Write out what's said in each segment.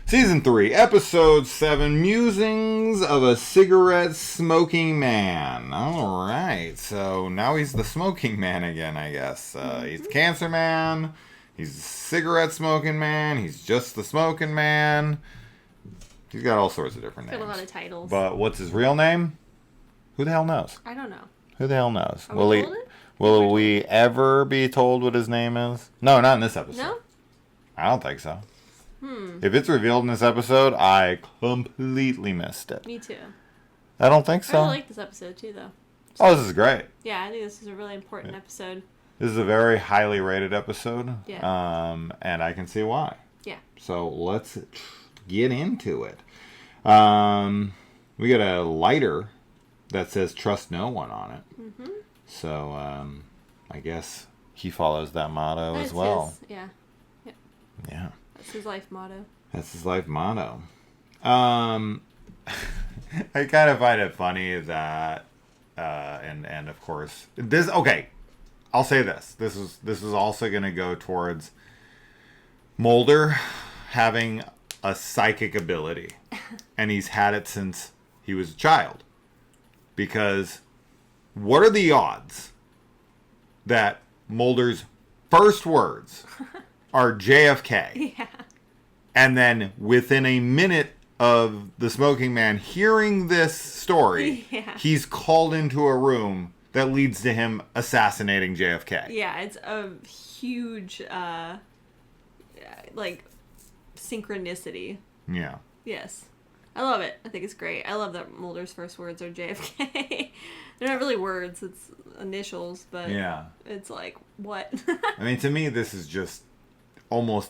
Season 3, Episode 7, Musings of a Cigarette Smoking Man. Alright, so now he's the smoking man again, I guess. He's the cancer man, he's the cigarette smoking man, he's just the smoking man. He's got all sorts of different names. Got a lot of titles. But what's his real name? Who the hell knows? I don't know. Who the hell knows? Will we ever be told what his name is? No, not in this episode. No? I don't think so. If it's revealed in this episode, I completely missed it. Me too. I don't think so. I really like this episode too, though. Oh, this is great. Yeah, I think this is a really important episode. This is a very highly rated episode. Yeah. And I can see why. Yeah. So let's get into it. We got a lighter that says "Trust No One" on it. Mm-hmm. So I guess he follows that motto as well. Yeah. Yeah. That's his life motto. That's his life motto. I kind of find it funny that, and of course, this. Okay, I'll say this. This is also going to go towards Mulder having a psychic ability, and he's had it since he was a child. Because what are the odds that Mulder's first words are JFK? Yeah. And then within a minute of the smoking man hearing this story, he's called into a room that leads to him assassinating JFK. Yeah, it's a huge, synchronicity. Yeah. Yes. I love it. I think it's great. I love that Mulder's first words are JFK. They're not really words, it's initials, but it's like, what? I mean, to me, this is just almost...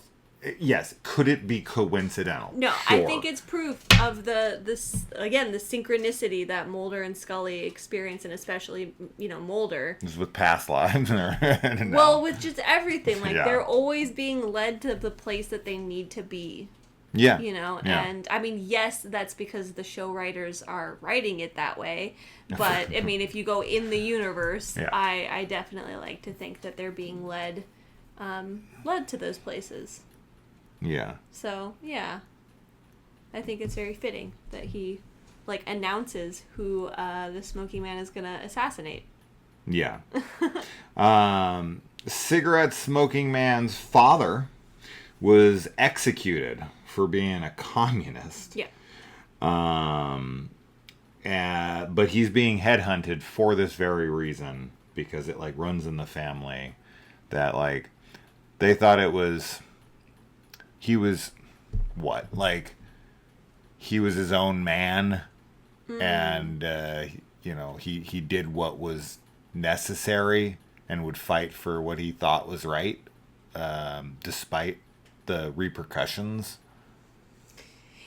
Yes, could it be coincidental? No, sure. I think it's proof of the synchronicity that Mulder and Scully experience, and especially, Mulder. Just with past lives. Well, with just everything. Like, they're always being led to the place that they need to be. Yeah. And, I mean, yes, that's because the show writers are writing it that way. But, I mean, if you go in the universe, I definitely like to think that they're being led to those places. Yeah. So, yeah. I think it's very fitting that he, announces who the smoking man is going to assassinate. Yeah. Cigarette smoking man's father was executed for being a communist. Yeah. But he's being headhunted for this very reason, because it, runs in the family that, they thought it was... He was, what? He was his own man, and, he did what was necessary and would fight for what he thought was right, despite the repercussions.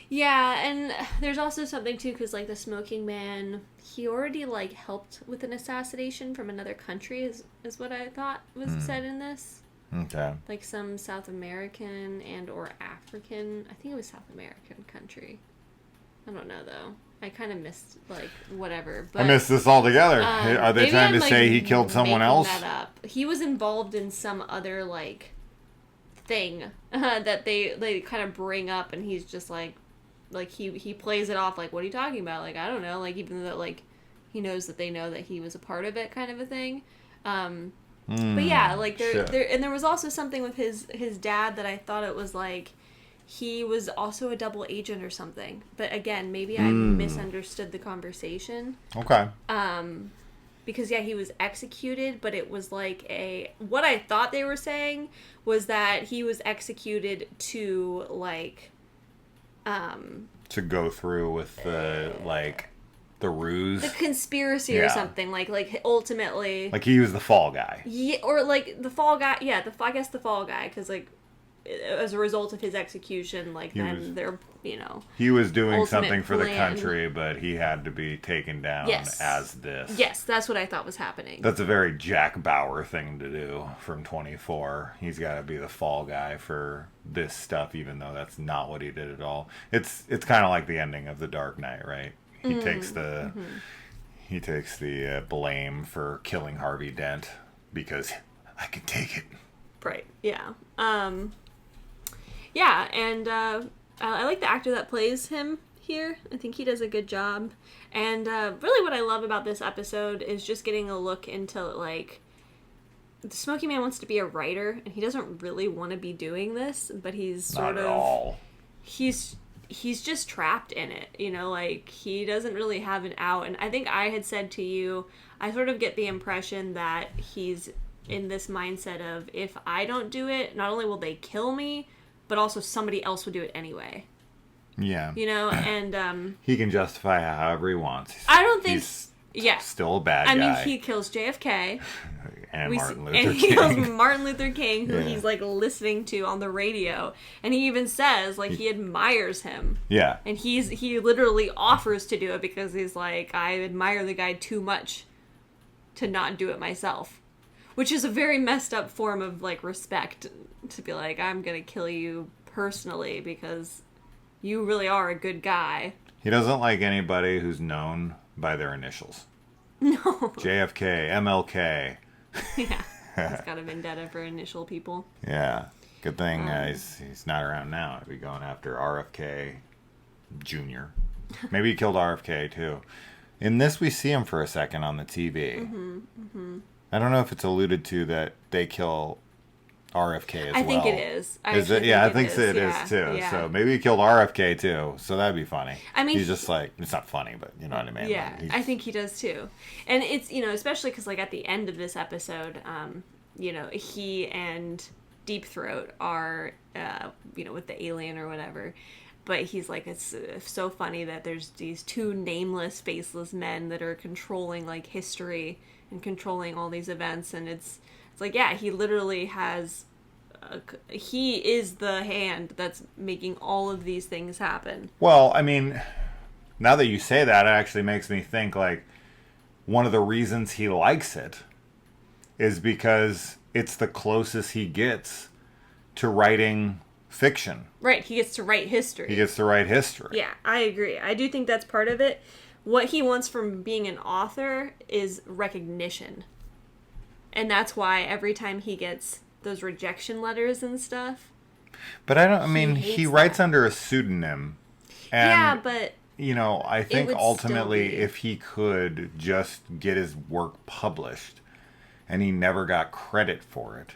Yeah, and there's also something, too, because, the smoking man, he already, helped with an assassination from another country, is what I thought was said in this. Okay. Some South American and or African. I think it was South American country. I don't know, though. I kind of missed, whatever. But, I missed this altogether. Are they trying to say he killed someone else? That up. He was involved in some other, thing that they kind of bring up, and he's just, he plays it off, what are you talking about? I don't know. Even though, he knows that they know that he was a part of it, kind of a thing. But yeah, there was also something with his dad that I thought it was he was also a double agent or something. But again, maybe I misunderstood the conversation. Okay. Because he was executed, but it was what I thought they were saying was that he was executed to to go through with the the ruse, the conspiracy or something, ultimately, he was the fall guy, or the fall guy, I guess the fall guy, because as a result of his execution, he was doing something for the country, but he had to be taken down as this. Yes, that's what I thought was happening. That's a very Jack Bauer thing to do from 24. He's got to be the fall guy for this stuff, even though that's not what he did at all. It's kind of like the ending of The Dark Knight, right? He takes the blame for killing Harvey Dent because I can take it. Right. Yeah. Yeah, and I like the actor that plays him here. I think he does a good job. And really what I love about this episode is just getting a look into, like, the Smoky Man wants to be a writer, and he doesn't really want to be doing this, but he's sort Not at of... all. He's just trapped in it, you know, like, he doesn't really have an out. And I think I had said to you, I sort of get the impression that he's in this mindset of, if I don't do it, not only will they kill me, but also somebody else would do it anyway. Yeah. You know, and he can justify it however he wants. I don't think... He's yeah. still a bad guy. I mean, he kills JFK. And Martin Luther and King. he kills Martin Luther King, who Yeah. he's, like, listening to on the radio. And he even says, like, he admires him. Yeah. And he literally offers to do it because he's like, I admire the guy too much to not do it myself. Which is a very messed up form of, like, respect. To be like, I'm gonna kill you personally because you really are a good guy. He doesn't like anybody who's known by their initials. No. JFK, MLK. Yeah. He's got a vendetta for initial people. Yeah. Good thing he's not around now. I'd be going after RFK Jr. Maybe he killed RFK too. In this, we see him for a second on the TV. Mm-hmm, mm-hmm. I don't know if it's alluded to that they kill RFK as well. I think it is. Is it? Yeah, I think it is too. Yeah. So maybe he killed RFK too. So that'd be funny. I mean, he's just like, it's not funny, but you know what I mean. Yeah, Like, I think he does too. And it's, you know, especially because, like, at the end of this episode, you know, he and Deep Throat are, you know, with the alien or whatever. But he's like, it's so funny that there's these two nameless, faceless men that are controlling, like, history and controlling all these events. And it's like, yeah, he literally has... he is the hand that's making all of these things happen. Well, I mean, now that you say that, it actually makes me think, like, one of the reasons he likes it is because it's the closest he gets to writing fiction. Right, he gets to write history. He gets to write history. Yeah, I agree. I do think that's part of it. What he wants from being an author is recognition. And that's why every time he gets those rejection letters and stuff. But I mean, he writes that. under a pseudonym. And, yeah, but... you know, I think would ultimately still be. if he could just get his work published and he never got credit for it,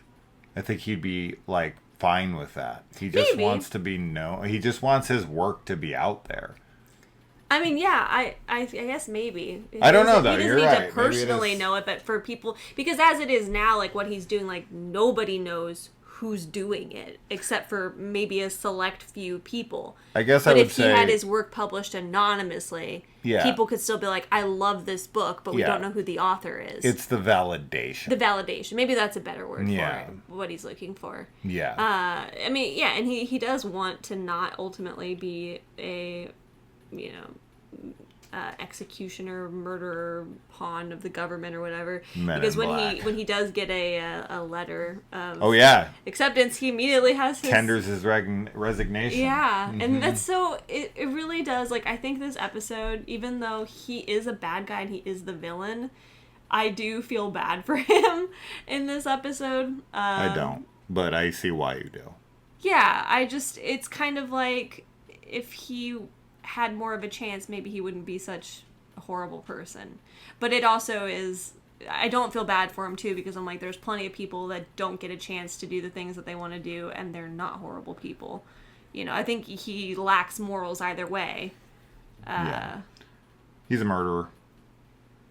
I think he'd be, like, fine with that. He just Maybe. wants to be known. He just wants his work to be out there. I mean, yeah, I guess maybe. I don't know, though. He You're doesn't need right. to Maybe it personally is- know it, but for people... Because as it is now, like, what he's doing, like, nobody knows who's doing it, except for maybe a select few people. I guess but I would if say... he had his work published anonymously, Yeah. people could still be like, I love this book, but we Yeah. don't know who the author is. It's the validation. The validation. Maybe that's a better word Yeah. for it, what he's looking for. Yeah. I mean, yeah, and he does want to not ultimately be a, you know, executioner, murderer, pawn of the government or whatever. Men because in when Black. he does get a letter of Oh, yeah. acceptance, he immediately has his... Tenders his resignation. Yeah, and that's so... It really does. Like, I think this episode, even though he is a bad guy and he is the villain, I do feel bad for him in this episode. I don't, but I see why you do. Yeah, I just... It's kind of like if he had more of a chance, maybe he wouldn't be such a horrible person. But it also is... I don't feel bad for him, too, because I'm like, there's plenty of people that don't get a chance to do the things that they want to do, and they're not horrible people. You know, I think he lacks morals either way. Yeah. He's a murderer.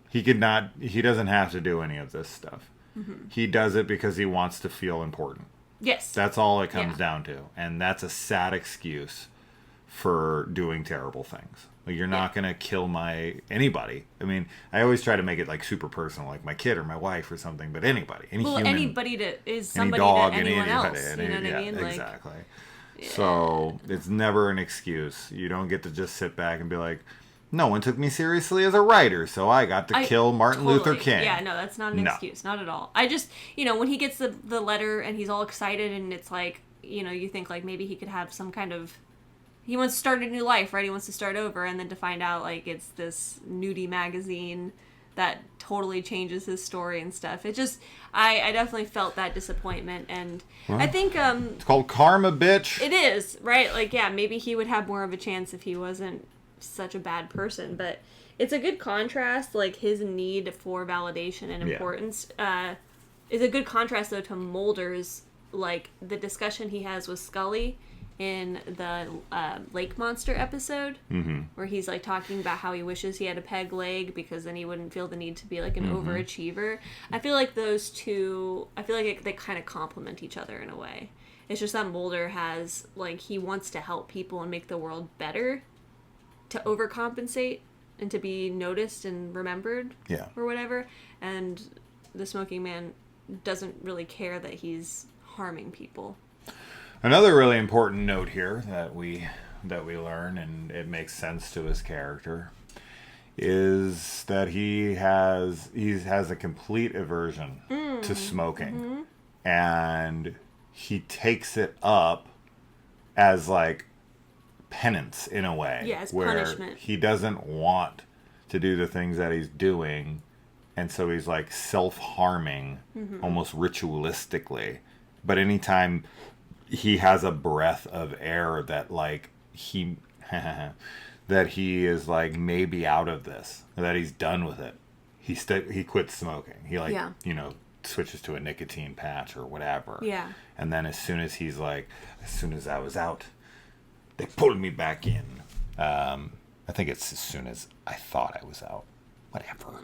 He doesn't have to do any of this stuff. Mm-hmm. He does it because he wants to feel important. Yes. That's all it comes down to. And that's a sad excuse for doing terrible things. Like, you're not going to kill anybody. I mean, I always try to make it, like, super personal, like my kid or my wife or something, but anybody. Any human. Anybody is somebody any dog, to anyone else. Anybody, You know what I mean? Like, exactly. So, it's never an excuse. You don't get to just sit back and be like, no one took me seriously as a writer, so I got to kill Martin Luther King. Yeah, no, that's not an excuse. Not at all. I just, you know, when he gets the letter and he's all excited and it's like, you know, you think, like, maybe he could have some kind of... He wants to start a new life, right? He wants to start over, and then to find out, like, it's this nudie magazine that totally changes his story and stuff. It just, I definitely felt that disappointment, and Well, I think it's called karma, bitch. it is, right? Like, yeah, maybe he would have more of a chance if he wasn't such a bad person, but it's a good contrast, like, his need for validation and importance is a good contrast, though, to Mulder's, like, the discussion he has with Scully in the lake monster episode, where he's like talking about how he wishes he had a peg leg because then he wouldn't feel the need to be like an overachiever. I feel like those two, they kind of complement each other in a way. It's just that Mulder has, like, he wants to help people and make the world better, to overcompensate and to be noticed and remembered, or whatever. And the Smoking Man doesn't really care that he's harming people. Another really important note here that we learn, and it makes sense to his character, is that he has a complete aversion to smoking, and he takes it up as like penance in a way, as where punishment. he doesn't want to do the things that he's doing, and so he's like self-harming almost ritualistically. But anytime he has a breath of air that like he that he is like maybe out of this, that he's done with it, he quits smoking. He like switches to a nicotine patch or whatever. Yeah. And then as soon as I was out, they pulled me back in. I think it's as soon as I thought I was out. Whatever.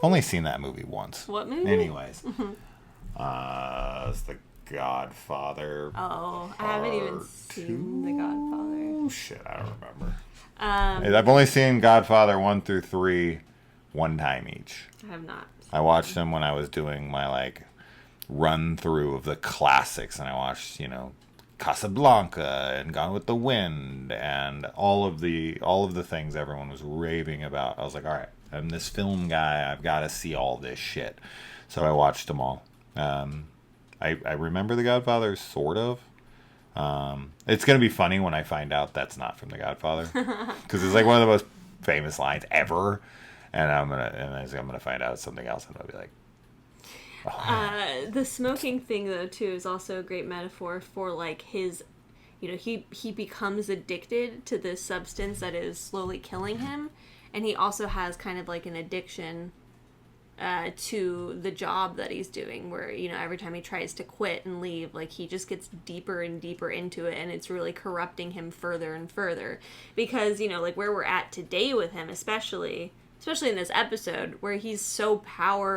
Only seen that movie once. What movie? Anyways. It's The Godfather. Oh, I haven't even seen The Godfather. Oh, shit, I don't remember. I've only seen Godfather 1 through 3 one time each. I have not. I watched them when I was doing my, like, run-through of the classics, and I watched, Casablanca and Gone with the Wind and all of the things everyone was raving about. I was like, all right, I'm this film guy. I've got to see all this shit. So I watched them all. I remember The Godfather, sort of. It's going to be funny when I find out that's not from The Godfather. Because it's like one of the most famous lines ever. And I'm gonna find out something else, and I'll be like, oh. The smoking thing, though, too, is also a great metaphor for, like, his, he becomes addicted to this substance that is slowly killing him, and he also has kind of, like, an addiction to the job that he's doing, where, every time he tries to quit and leave, like, he just gets deeper and deeper into it, and it's really corrupting him further and further, because, like, where we're at today with him, especially in this episode, where he's so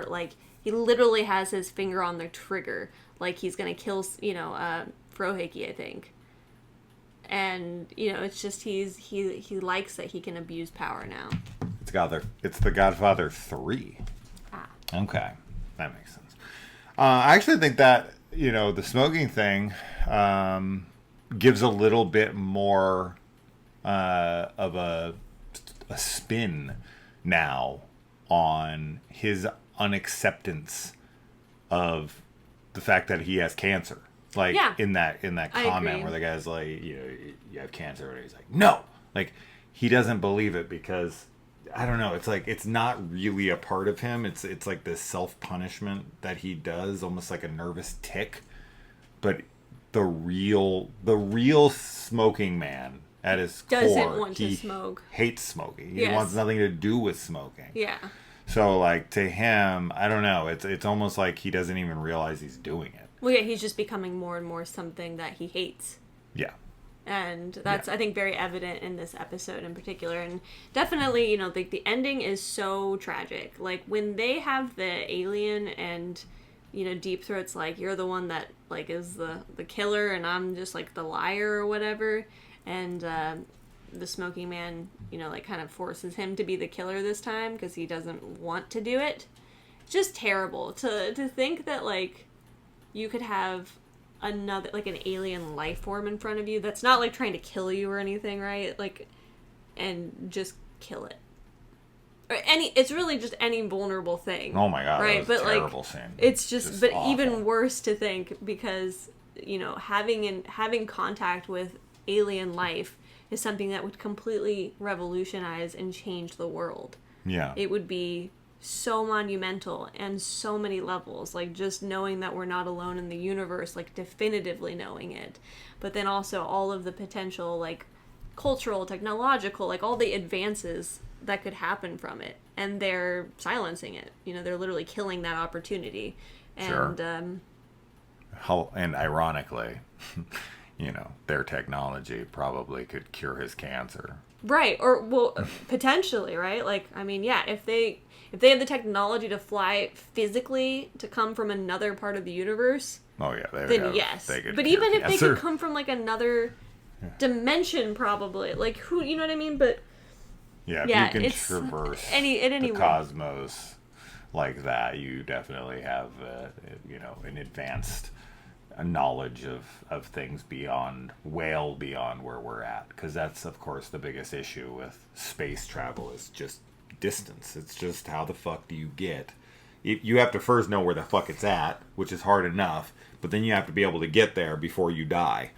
like, he literally has his finger on the trigger, like he's gonna kill, Frohike, I think. And, it's just he likes that he can abuse power now. It's The Godfather 3. Ah. Okay, that makes sense. I actually think that, the smoking thing gives a little bit more of a spin now on his unacceptance of the fact that he has cancer. Like, in that comment where the guy's like, you have cancer, and he's like, no, like, he doesn't believe it because, I don't know, it's like, it's not really a part of him. It's like this self-punishment that he does, almost like a nervous tick. But the real smoking man at his core, want to smoke. Hates smoking. He wants nothing to do with smoking. Yeah. So, like, to him, I don't know. It's almost like he doesn't even realize he's doing it. Well, yeah, he's just becoming more and more something that he hates. Yeah. And that's, I think, very evident in this episode in particular. And definitely, the ending is so tragic. Like, when they have the alien and, Deep Throat's like, you're the one that, like, is the killer and I'm just, like, the liar or whatever. And the Smoking Man, like, kind of forces him to be the killer this time because he doesn't want to do it. Just terrible to think that, like, you could have another, like, an alien life form in front of you that's not, like, trying to kill you or anything, right? Like, and just kill it. Or it's really just any vulnerable thing. Oh my god, right? That was but a terrible like, scene. it's just but awful. Even worse to think because, having contact with alien life is something that would completely revolutionize and change the world. Yeah. It would be so monumental and so many levels. Like, just knowing that we're not alone in the universe, like, definitively knowing it. But then also all of the potential, like, cultural, technological, like, all the advances that could happen from it. And they're silencing it. You know, they're literally killing that opportunity. And, sure. And ironically, you know, their technology probably could cure his cancer. Right. Or, well, potentially, right? Like, I mean, yeah, if they have the technology to fly physically to come from another part of the universe, oh yeah, then yes. But even if they could come from like another dimension, probably, like, who, you know what I mean? But yeah, if you can traverse the cosmos like that, you definitely have you know, an advanced knowledge of things beyond where we're at, because that's of course the biggest issue with space travel is just distance. It's just how the fuck do you get, you have to first know where the fuck it's at, which is hard enough, but then you have to be able to get there before you die.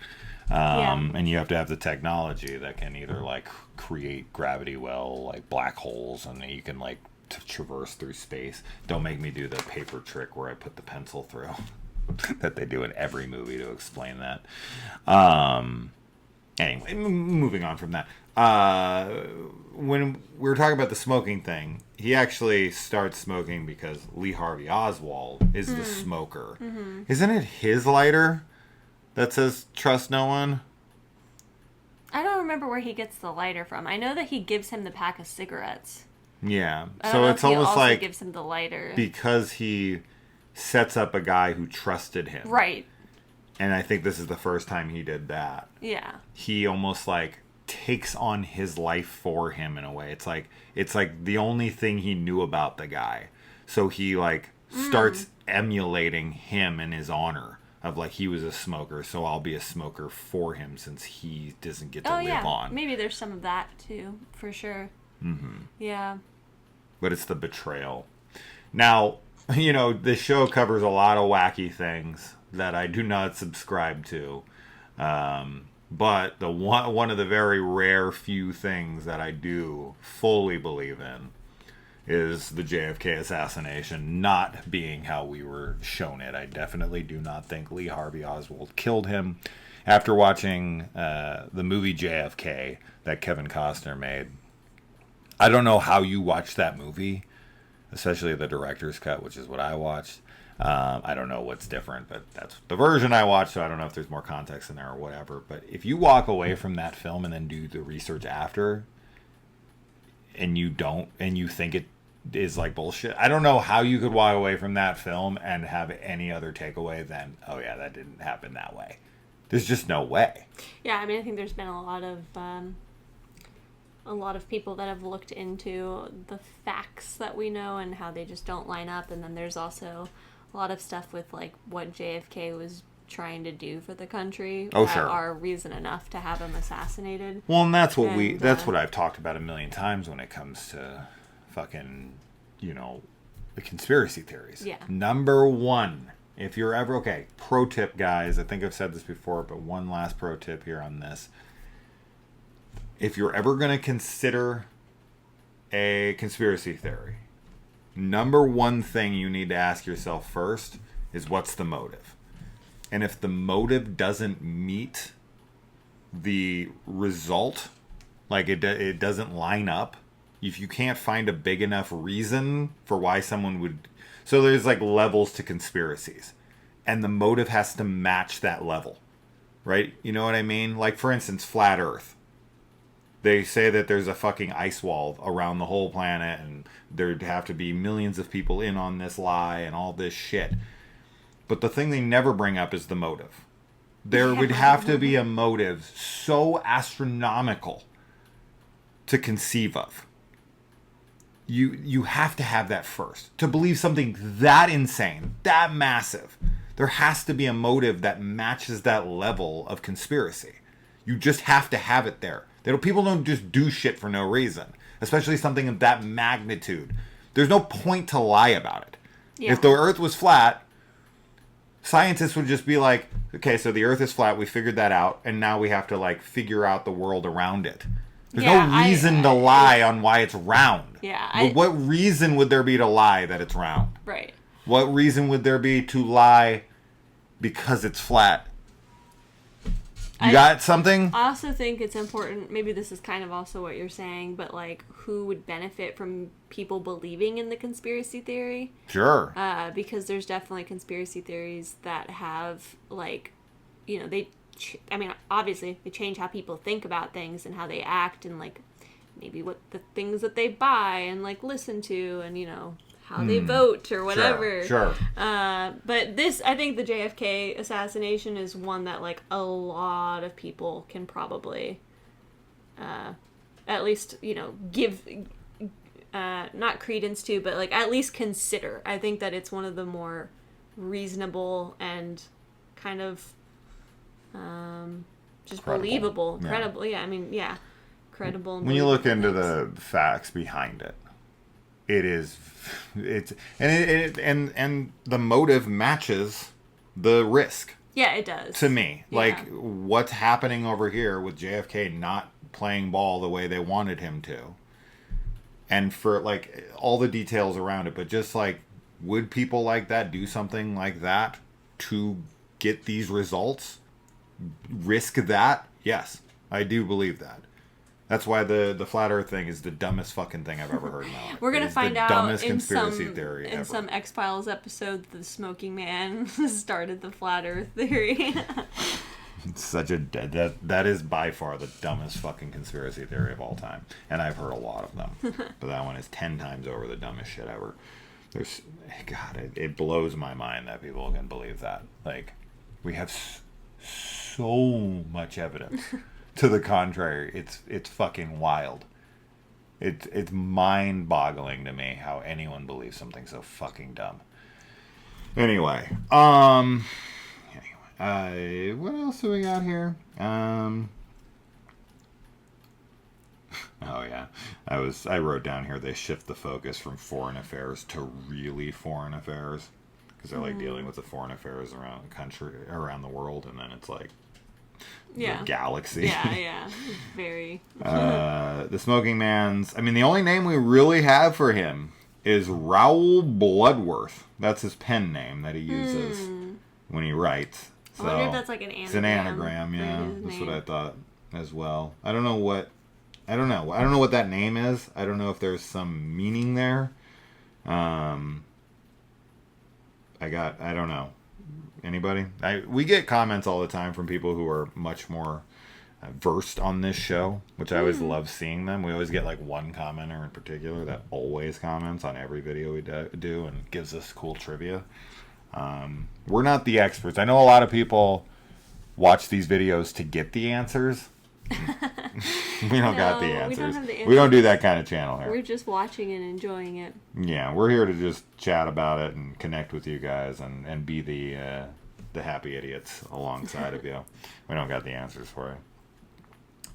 And you have to have the technology that can either like create gravity well, like black holes, and then you can like traverse through space. Don't make me do the paper trick where I put the pencil through that they do in every movie to explain that. Anyway, moving on from that. When we were talking about the smoking thing, he actually starts smoking because Lee Harvey Oswald is the smoker. Mm-hmm. Isn't it his lighter that says "Trust no one"? I don't remember where he gets the lighter from. I know that he gives him the pack of cigarettes. Yeah, so it's almost like gives him the lighter because he sets up a guy who trusted him. Right. And I think this is the first time he did that. Yeah. He almost like takes on his life for him in a way. It's like the only thing he knew about the guy. So he like starts emulating him in his honor of like, he was a smoker, so I'll be a smoker for him since he doesn't get to live on. Maybe there's some of that too, for sure. Mm-hmm. Yeah. But it's the betrayal. Now, you know, this show covers a lot of wacky things that I do not subscribe to. But the one of the very rare few things that I do fully believe in is the JFK assassination not being how we were shown it. I definitely do not think Lee Harvey Oswald killed him. After watching the movie JFK that Kevin Costner made, I don't know how you watch that movie, especially the director's cut, which is what I watched. I don't know what's different, but that's the version I watched, so I don't know if there's more context in there or whatever. But if you walk away from that film and then do the research after, and you think it is like bullshit, I don't know how you could walk away from that film and have any other takeaway than, oh yeah, that didn't happen that way. There's just no way. Yeah, I mean, I think there's been a lot of people that have looked into the facts that we know and how they just don't line up. And then there's also a lot of stuff with like what JFK was trying to do for the country are reason enough to have him assassinated. Well, and that's what that's what I've talked about a million times when it comes to fucking, you know, the conspiracy theories. Yeah. Number one, if you're ever, pro tip, guys, I think I've said this before, but one last pro tip here on this. If you're ever going to consider a conspiracy theory, number one thing you need to ask yourself first is, what's the motive? And if the motive doesn't meet the result, like it doesn't line up, if you can't find a big enough reason for why someone would... So there's like levels to conspiracies, and the motive has to match that level, right? You know what I mean? Like, for instance, flat Earth. They say that there's a fucking ice wall around the whole planet, and there'd have to be millions of people in on this lie and all this shit. But the thing they never bring up is the motive. There would have to be a motive so astronomical to conceive of. You have to have that first. To believe something that insane, that massive, there has to be a motive that matches that level of conspiracy. You just have to have it there. People don't just do shit for no reason, especially something of that magnitude. There's no point to lie about it. Yeah. If the Earth was flat, scientists would just be like, okay, so the Earth is flat, we figured that out, and now we have to like figure out the world around it. There's no reason to lie on why it's round. Yeah. What reason would there be to lie that it's round? Right. What reason would there be to lie because it's flat? You got something? I also think it's important, maybe this is kind of also what you're saying, but like, who would benefit from people believing in the conspiracy theory? Sure. Because there's definitely conspiracy theories that have, like, you know, obviously they change how people think about things and how they act and, like, maybe what the things that they buy and, like, listen to and, you know, how they vote or whatever. Sure. But this, I think the JFK assassination is one that, like, a lot of people can probably at least, you know, give not credence to, but, like, at least consider. I think that it's one of the more reasonable and kind of just credible. Believable, credible. Yeah, I mean, yeah, credible. When you look into the facts behind it, and the motive matches the risk. Yeah, it does. To me, like what's happening over here with JFK not playing ball the way they wanted him to, and for like all the details around it, but just like, would people like that do something like that to get these results? Risk that? Yes, I do believe that. That's why the flat Earth thing is the dumbest fucking thing I've ever heard in my life. We're gonna find out dumbest in conspiracy theory in ever. some X-Files episode, the smoking man started the flat Earth theory. It's such a that is by far the dumbest fucking conspiracy theory of all time, and I've heard a lot of them. But that one is 10 times over the dumbest shit ever. It blows my mind that people can believe that. Like, we have so much evidence to the contrary. It's fucking wild. It's mind-boggling to me how anyone believes something so fucking dumb. Anyway, what else do we got here? Oh yeah, I wrote down here they shift the focus from foreign affairs to really foreign affairs because they're like dealing with the foreign affairs around the country, around the world, and then it's like the galaxy. Yeah, very. The Smoking Man's. I mean, the only name we really have for him is Raoul Bloodworth. That's his pen name that he uses when he writes. So, I wonder if that's like an anagram. It's an anagram, yeah. That's what I thought as well. I don't know what that name is. I don't know if there's some meaning there. I don't know. Anybody? We get comments all the time from people who are much more versed on this show, which I always love seeing them. We always get like one commenter in particular that always comments on every video we do and gives us cool trivia. We're not the experts. I know a lot of people watch these videos to get the answers. We don't got the answers. We don't have the answers. We don't do that kind of channel here. We're just watching and enjoying it. Yeah, we're here to just chat about it and connect with you guys and be the happy idiots alongside of you. We don't got the answers for you.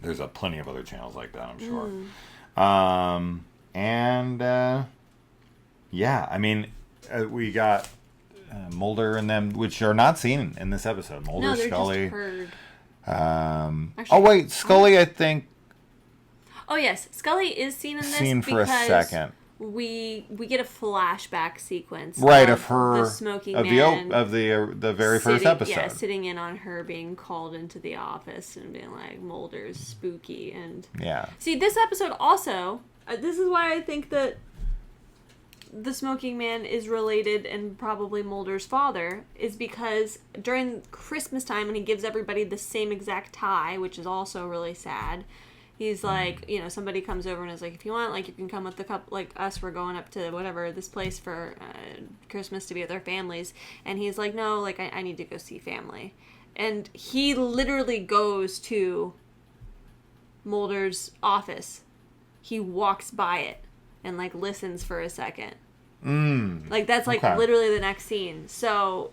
There's plenty of other channels like that, I'm sure. Yeah, I mean, we got Mulder and them, which are not seen in this episode. Mulder, Scully. Just heard. Scully, I think. Oh yes, Scully is seen in this. Seen for a second. We get a flashback sequence, of her, the smoking man, the very first episode. Yeah, sitting in on her being called into the office and being like, Mulder's spooky, and see this episode also. This is why I think that the smoking man is related and probably Mulder's father, is because during Christmas time when he gives everybody the same exact tie, which is also really sad, he's like, you know, somebody comes over and is like, if you want, like, you can come with the couple, like us, we're going up to whatever, this place for Christmas to be with our families. And he's like, no, like, I need to go see family. And he literally goes to Mulder's office. He walks by it and, like, listens for a second. Like, that's, like, literally the next scene. So,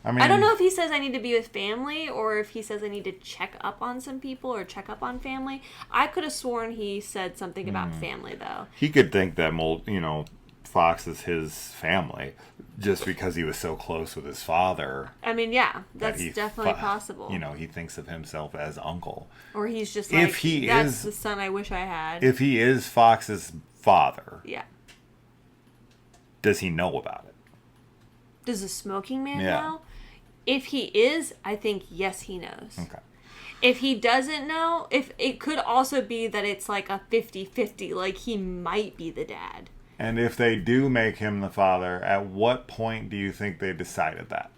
I mean, I don't know if he says I need to be with family or if he says I need to check up on some people or check up on family. I could have sworn he said something about family, though. He could think that, Fox is his family just because he was so close with his father. I mean, yeah, that's definitely possible. You know, he thinks of himself as uncle. Or he's just like, that's the son I wish I had. If he is Fox's father, yeah, does he know about it? Does the smoking man know? If he is, I think, yes, he knows. Okay. If he doesn't know, if it could also be that it's like a 50-50, like he might be the dad. And if they do make him the father, at what point do you think they decided that?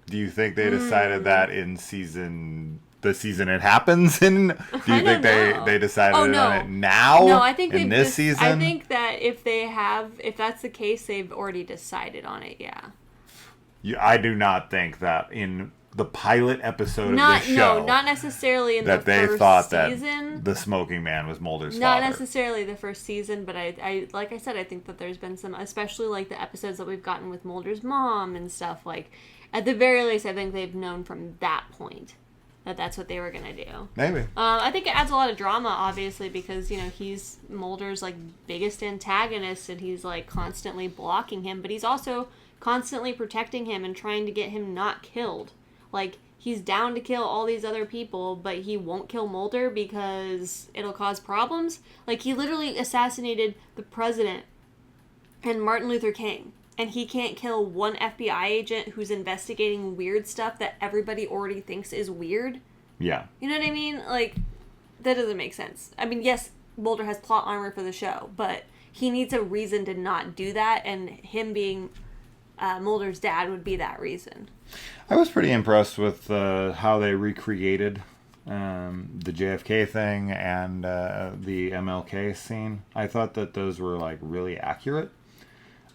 Do you think they decided that in the season it happens in? Do you think they decided on it now? No, I think in this season. I think that if that's the case, they've already decided on it. Yeah. I do not think that in the pilot episode of the show, no, not necessarily in that the they first thought season. That the smoking man was Mulder's not father. Not necessarily the first season, but I like I said, I think that there's been some, especially like the episodes that we've gotten with Mulder's mom and stuff. Like, at the very least, I think they've known from that point that that's what they were gonna do. Maybe. I think it adds a lot of drama, obviously, because he's Mulder's like biggest antagonist, and he's like constantly blocking him, but he's also constantly protecting him and trying to get him not killed. Like, he's down to kill all these other people, but he won't kill Mulder because it'll cause problems. Like, he literally assassinated the president and Martin Luther King, and he can't kill one FBI agent who's investigating weird stuff that everybody already thinks is weird. Yeah. You know what I mean? Like, that doesn't make sense. I mean, yes, Mulder has plot armor for the show, but he needs a reason to not do that, and him being Mulder's dad would be that reason. I was pretty impressed with how they recreated the JFK thing and the MLK scene. I thought that those were like really accurate.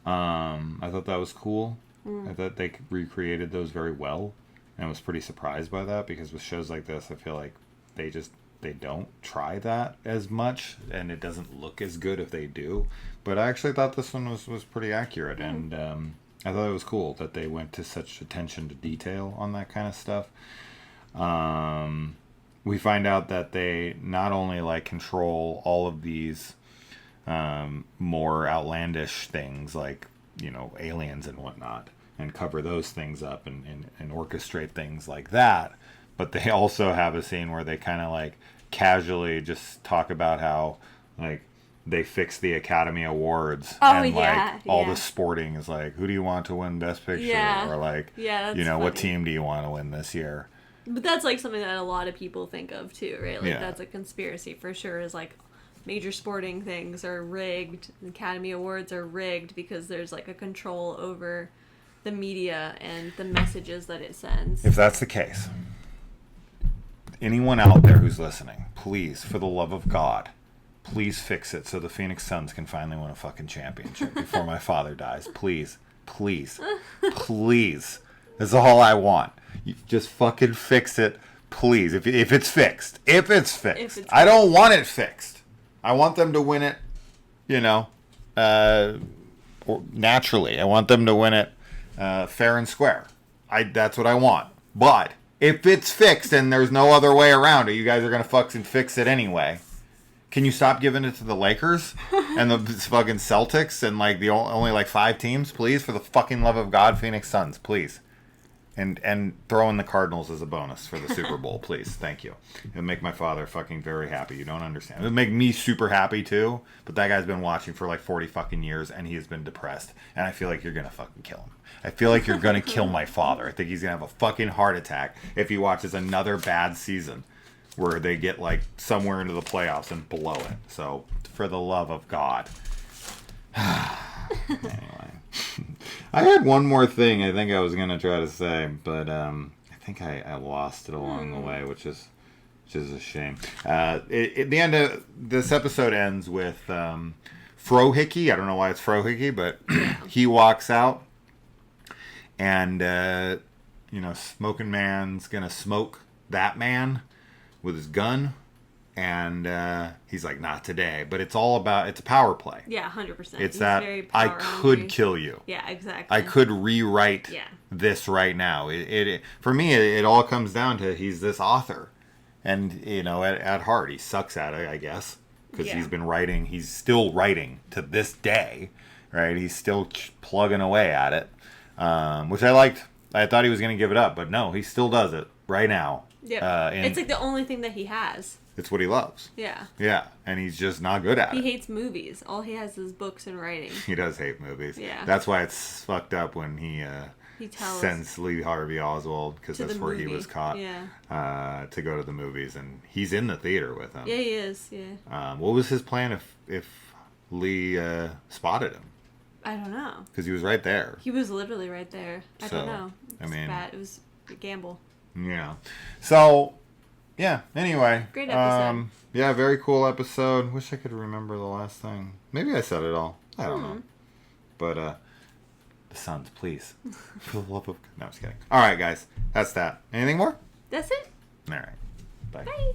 I thought that was cool. I thought they recreated those very well, and I was pretty surprised by that, because with shows like this, I feel like they don't try that as much, and it doesn't look as good if they do. But I actually thought this one was pretty accurate, and I thought it was cool that they went to such attention to detail on that kind of stuff. We find out that they not only like control all of these more outlandish things like, aliens and whatnot, and cover those things up and orchestrate things like that, but they also have a scene where they kind of like casually just talk about how like they fix the Academy Awards, and like all the sporting is like, who do you want to win Best Picture, or like, what team do you want to win this year? But that's like something that a lot of people think of too, right? Like, that's a conspiracy for sure, is like major sporting things are rigged, Academy Awards are rigged because there's like a control over the media and the messages that it sends. If that's the case, anyone out there who's listening, please, for the love of God, please fix it so the Phoenix Suns can finally win a fucking championship before my father dies. Please. Please. Please. That's all I want. You just fucking fix it, please. If it's fixed. If it's fixed. I don't want it fixed. I want them to win it, naturally. I want them to win it fair and square. That's what I want. But if it's fixed and there's no other way around it, you guys are going to fucking fix it anyway. Can you stop giving it to the Lakers and the fucking Celtics and like the only like 5 teams, please? For the fucking love of God, Phoenix Suns, please. And throw in the Cardinals as a bonus for the Super Bowl, please. Thank you. It'll make my father fucking very happy. You don't understand. It'll make me super happy too, but that guy's been watching for like 40 fucking years, and he has been depressed. And I feel like you're going to fucking kill him. I feel like you're going to kill my father. I think he's going to have a fucking heart attack if he watches another bad season where they get like somewhere into the playoffs and blow it. So, for the love of God. Anyway. I had one more thing I think I was going to try to say, but I think I lost it along the way, which is a shame. The end of this episode ends with Frohickey. I don't know why it's Frohickey, but he walks out, and Smoking Man's going to smoke that man with his gun. And he's like, not today. But it's a power play. Yeah, 100%. It's he's that I could kill you. Yeah, exactly. I could rewrite this right now. It for me, it all comes down to he's this author. And, at heart, he sucks at it, I guess. Because he's been writing. He's still writing to this day. right? He's still plugging away at it, which I liked. I thought he was going to give it up, but no, he still does it right now. Yeah. It's like the only thing that he has. It's what he loves. Yeah. Yeah, and he's just not good at it. He hates movies. All he has is books and writing. He does hate movies. Yeah. That's why it's fucked up when he sends Lee Harvey Oswald, because that's where he was caught, to go to the movies, and he's in the theater with him. Yeah, he is. Yeah. What was his plan if Lee spotted him? I don't know. Because he was right there. He was literally right there. I don't know. It was a gamble. Yeah. So, yeah. Anyway. Great episode. Yeah, very cool episode. Wish I could remember the last thing. Maybe I said it all. I don't know. But, the Suns, please. For the love of... No, I'm just kidding. All right, guys. That's that. Anything more? That's it. All right. Bye. Bye.